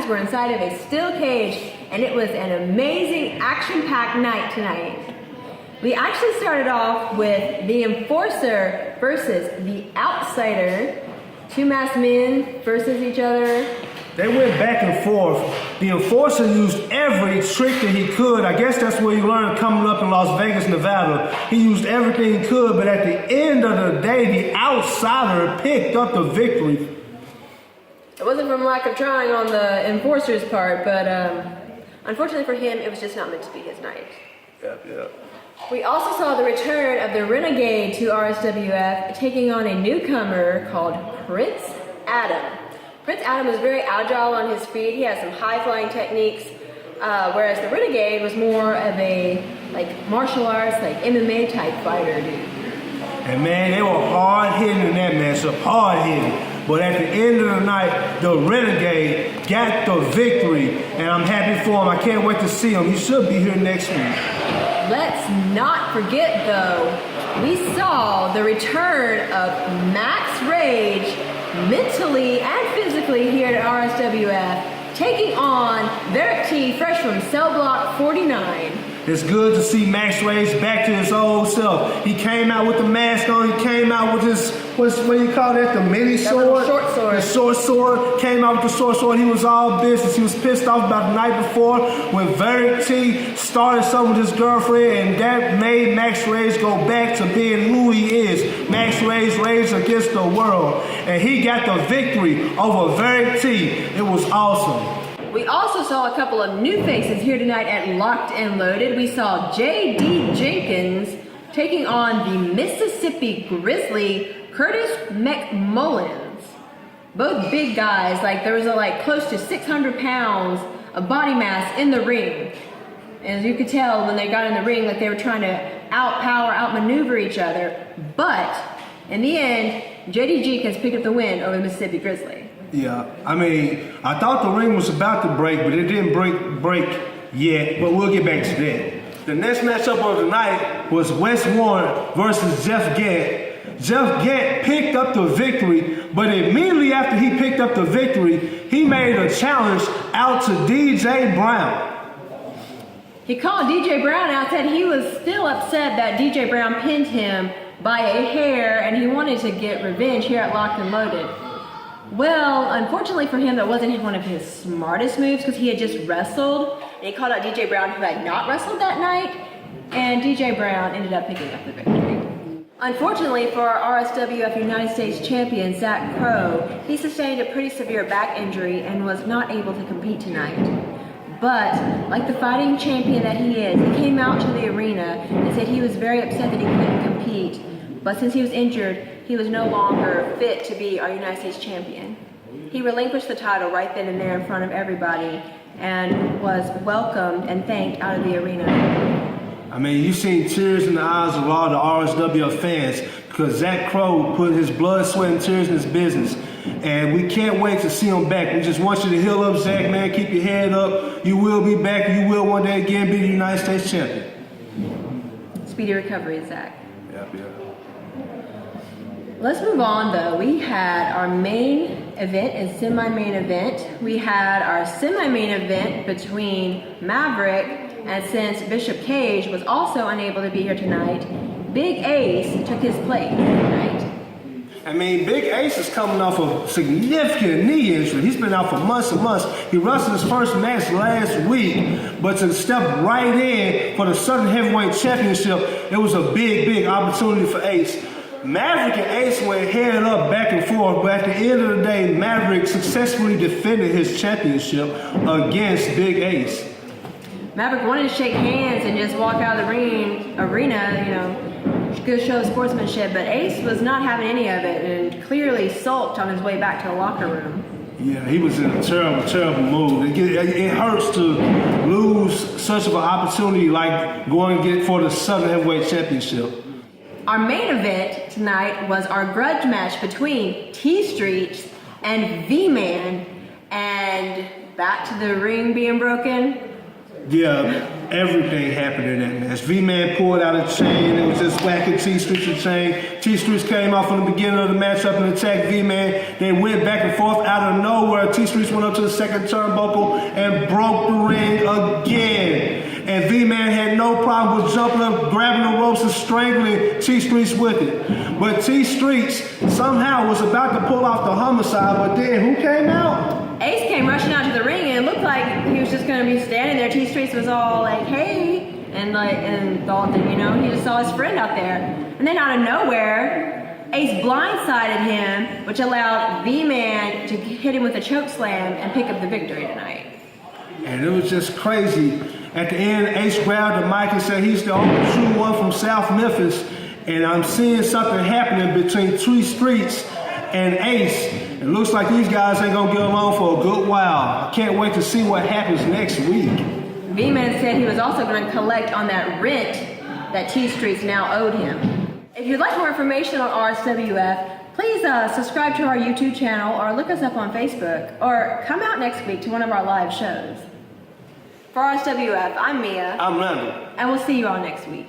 matches were inside of a steel cage, and it was an amazing action-packed night tonight. We actually started off with the Enforcer versus the Outsider. Two masked men versus each other. They went back and forth. The Enforcer used every trick that he could. I guess that's what he learned coming up in Las Vegas, Nevada. He used everything he could, but at the end of the day, the Outsider picked up the victory. It wasn't from lack of trying on the Enforcer's part, but unfortunately for him, it was just not meant to be his night. Yeah. We also saw the return of the Renegade to RSWF, taking on a newcomer called Prince Adam. Prince Adam was very agile on his feet. He had some high-flying techniques, whereas the Renegade was more of a martial arts, MMA type fighter, dude. And man, they were hard-hitting in that matchup, hard-hitting. But at the end of the night, the Renegade got the victory, and I'm happy for him. I can't wait to see him. He should be here next week. Let's not forget, though, we saw the return of Max Rage, mentally and physically, here at RSWF, taking on Derek T, fresh from Cell Block 49. It's good to see Max Rage back to his old self. He came out with the mask on. He came out with his, what do you call that, the mini sword? Short sword. The short sword. Came out with the short sword. He was all business. He was pissed off about the night before when Derek T started something with his girlfriend, and that made Max Rage go back to being who he is. Max Rage against the world. And he got the victory over Derek T. It was awesome. We also saw a couple of new faces here tonight at Locked and Loaded. We saw J.D. Jenkins taking on the Mississippi Grizzly, Curtis McMullins. Both big guys, there was close to 600 pounds of body mass in the ring. As you could tell when they got in the ring, they were trying to outmaneuver each other. But in the end, J.D. Jenkins picked up the win over the Mississippi Grizzly. Yeah, I thought the ring was about to break, but it didn't break yet, but we'll get back to that. The next matchup of the night was Wes Warren versus Jeff Gant. Jeff Gant picked up the victory, but immediately after he picked up the victory, he made a challenge out to DJ Brown. He called DJ Brown out, said he was still upset that DJ Brown pinned him by a hair, and he wanted to get revenge here at Locked and Loaded. Well, unfortunately for him, that wasn't one of his smartest moves because he had just wrestled, and he called out DJ Brown, who had not wrestled that night, and DJ Brown ended up picking up the victory. Unfortunately for our RSWF United States champion, Zach Crow, he sustained a pretty severe back injury and was not able to compete tonight. But, like the fighting champion that he is, he came out to the arena and said he was very upset that he couldn't compete. But since he was injured, he was no longer fit to be our United States champion. He relinquished the title right then and there in front of everybody and was welcomed and thanked out of the arena. You've seen tears in the eyes of all the RSWF fans because Zach Crow put his blood, sweat, and tears in his business. And we can't wait to see him back. We just want you to heal up, Zach, man. Keep your head up. You will be back. You will one day again be the United States champion. Speedy recovery, Zach. Yeah. Let's move on, though. We had our main event and semi-main event. We had our semi-main event between Maverick, and since Bishop Cage was also unable to be here tonight, Big Ace took his place tonight. Big Ace is coming off a significant knee injury. He's been out for months and months. He wrestled his first match last week, but to step right in for the Southern Heavyweight Championship, it was a big opportunity for Ace. Maverick and Ace went head up back and forth, but at the end of the day, Maverick successfully defended his championship against Big Ace. Maverick wanted to shake hands and just walk out of the arena, good show of sportsmanship, but Ace was not having any of it and clearly sulked on his way back to the locker room. Yeah, he was in a terrible mood. It hurts to lose such of an opportunity like going for the Southern Heavyweight Championship. Our main event tonight was our grudge match between T-Streets and V-Man, and back to the ring being broken. Yeah, everything happened in that match. V-Man pulled out a chain. It was just whacking T-Streets a chain. T-Streets came off in the beginning of the matchup and attacked V-Man. They went back and forth out of nowhere. T-Streets went up to the second turnbuckle and broke the ring again. And V-Man had no problem with jumping up, grabbing the ropes and strangling T-Streets with it. But T-Streets somehow was about to pull off the homicide, but then who came out? Ace came rushing out to the ring and it looked like he was just going to be standing there. T-Streets was all like, hey, and thought that, you know, he just saw his friend out there. And then out of nowhere, Ace blindsided him, which allowed V-Man to hit him with a choke slam and pick up the victory tonight. And it was just crazy. At the end, Ace grabbed the mic and said he's the only true one from South Memphis. And I'm seeing something happening between T-Streets and Ace. It looks like these guys ain't gonna get along for a good while. I can't wait to see what happens next week. V-Man said he was also going to collect on that rent that T-Streets now owed him. If you'd like more information on RSWF, please subscribe to our YouTube channel or look us up on Facebook or come out next week to one of our live shows. For RSWF, I'm Mia. I'm Randall. And we'll see you all next week.